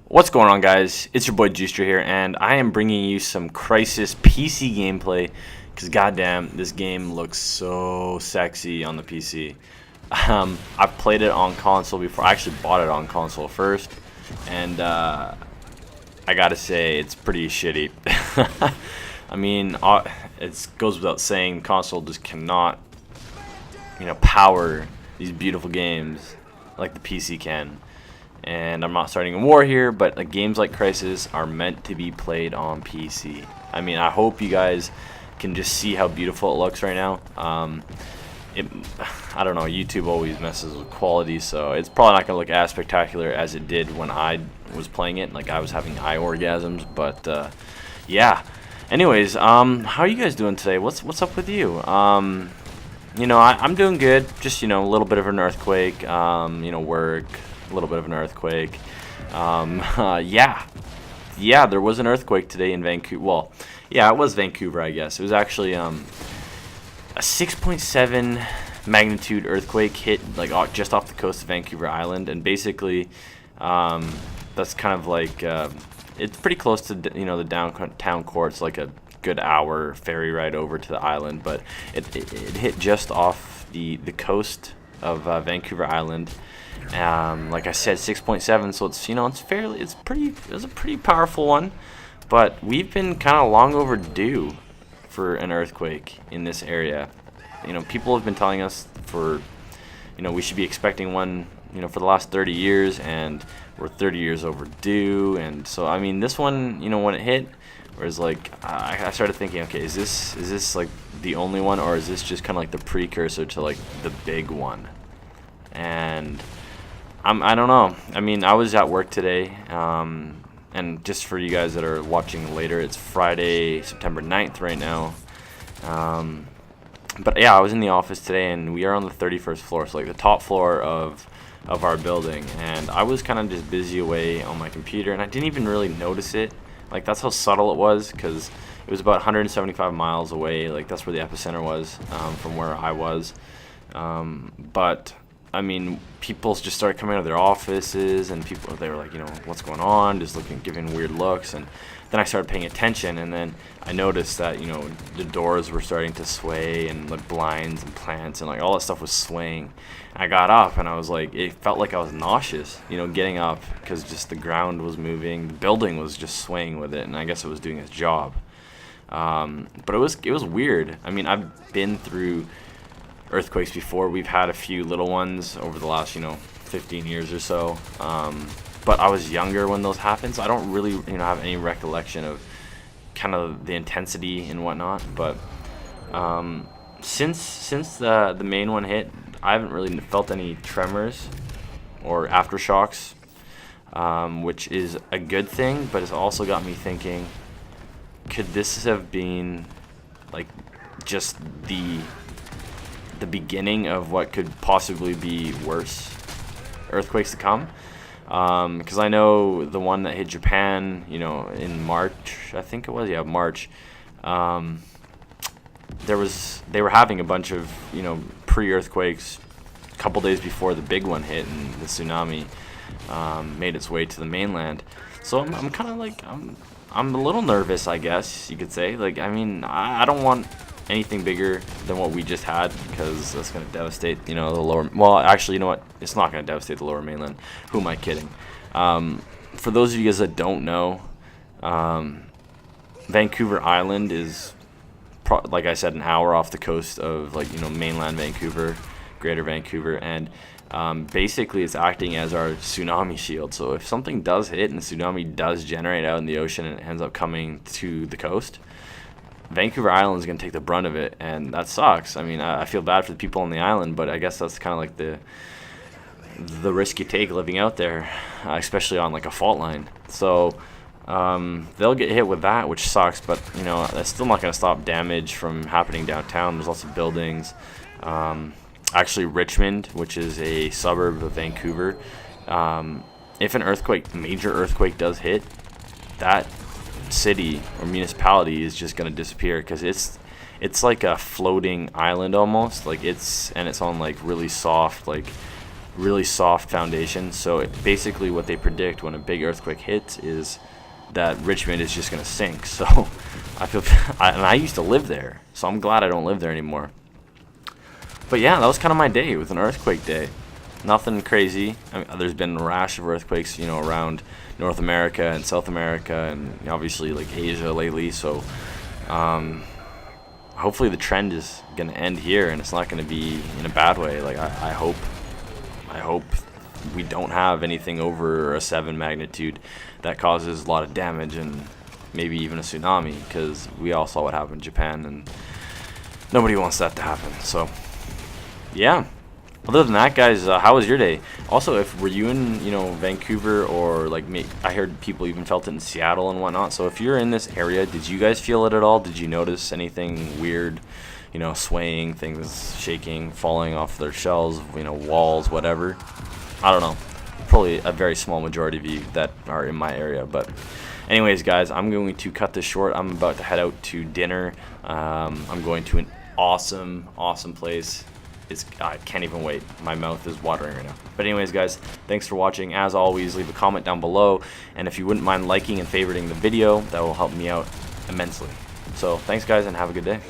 What's going on, guys? It's your boy Juicetra here, and I am bringing you some Crysis PC gameplay because goddamn, this game looks so sexy on the PC. I've played it on console before. I actually bought it on console first, and I gotta say, it's pretty shitty. I mean, it goes without saying, console just cannot, power these beautiful games like the PC can. And I'm not starting a war here, but games like Crysis are meant to be played on PC. I mean, I hope you guys can just see how beautiful it looks right now. I don't know, YouTube always messes with quality, so it's probably not going to look as spectacular as it did when I was playing it. Like, I was having eye orgasms, but yeah. Anyways, how are you guys doing today? What's up with you? I'm doing good. Just, a little bit of an earthquake, work. A little bit of an earthquake. Yeah, there was an earthquake today in Vancouver. Well, yeah, it was Vancouver, I guess. It was actually a 6.7 magnitude earthquake hit just off the coast of Vancouver Island, and basically that's kind of like it's pretty close to the downtown core. It's like a good hour ferry ride over to the island, but it hit just off the coast of Vancouver Island. Like I said, 6.7, so it was a pretty powerful one, but we've been kind of long overdue for an earthquake in this area. People have been telling us we should be expecting one, for the last 30 years, and we're 30 years overdue. And so, I mean, this one, when it hit, whereas I started thinking, okay, is this like the only one, or is this just kind of like the precursor to like the big one? And I don't know. I mean, I was at work today, and just for you guys that are watching later, it's Friday, September 9th right now. But yeah, I was in the office today, and we are on the 31st floor, so like the top floor of our building. And I was kind of just busy away on my computer, and I didn't even really notice it. Like, that's how subtle it was, because it was about 175 miles away. Like, that's where the epicenter was from where I was. But I mean, people just started coming out of their offices, and they were like, what's going on? Just giving weird looks. And then I started paying attention, and then I noticed that, the doors were starting to sway, and the blinds and plants and all that stuff was swaying. And I got up, and I was like, it felt like I was nauseous, getting up, because just the ground was moving, the building was just swaying with it, and I guess it was doing its job. But it was weird. I mean, I've been through earthquakes before. We've had a few little ones over the last 15 years or so, but I was younger when those happened, so I don't really have any recollection of kind of the intensity and whatnot. But since the main one hit, I haven't really felt any tremors or aftershocks, which is a good thing, but it's also got me thinking, could this have been like just the beginning of what could possibly be worse earthquakes to come? Because I know the one that hit Japan, in March, I think it was, March. They were having a bunch of pre-earthquakes a couple days before the big one hit, and the tsunami made its way to the mainland. So I'm kind of like I'm a little nervous, I guess you could say. Like, I mean, I don't want anything bigger than what we just had, because that's going to devastate, the lower... Well, actually, you know what? It's not going to devastate the lower mainland. Who am I kidding? For those of you guys that don't know, Vancouver Island is, like I said, an hour off the coast of, mainland Vancouver, Greater Vancouver, and basically it's acting as our tsunami shield. So if something does hit and the tsunami does generate out in the ocean and it ends up coming to the coast, Vancouver Island is going to take the brunt of it, and that sucks. I mean, I feel bad for the people on the island, but I guess that's kind of like the risk you take living out there, especially on a fault line. So they'll get hit with that, which sucks, but that's still not going to stop damage from happening downtown. There's lots of buildings. Actually, Richmond, which is a suburb of Vancouver, if an major earthquake does hit, that city or municipality is just going to disappear, because it's like a floating island almost. It's on really soft really soft foundation. So basically what they predict when a big earthquake hits is that Richmond is just going to sink. So I feel, and I used to live there, so I'm glad I don't live there anymore. But yeah, that was kind of my day with an earthquake day. Nothing crazy. I mean, there's been a rash of earthquakes, you know, around North America and South America, and obviously like Asia lately. So hopefully the trend is going to end here, and it's not going to be in a bad way. Like I hope we don't have anything over a 7 magnitude that causes a lot of damage and maybe even a tsunami, because we all saw what happened in Japan, and nobody wants that to happen. So yeah, other than that, guys, how was your day? Also, were you in, you know, Vancouver, or like I heard people even felt it in Seattle and whatnot. So if you're in this area, did you guys feel it at all? Did you notice anything weird, you know, swaying, things shaking, falling off their shelves, you know, walls, whatever? I don't know. Probably a very small majority of you that are in my area. But anyways, guys, I'm going to cut this short. I'm about to head out to dinner. I'm going to an awesome place. I can't even wait. My mouth is watering right now. But anyways, guys, thanks for watching. As always, leave a comment down below, and if you wouldn't mind liking and favoriting the video, that will help me out immensely. So thanks, guys, and have a good day.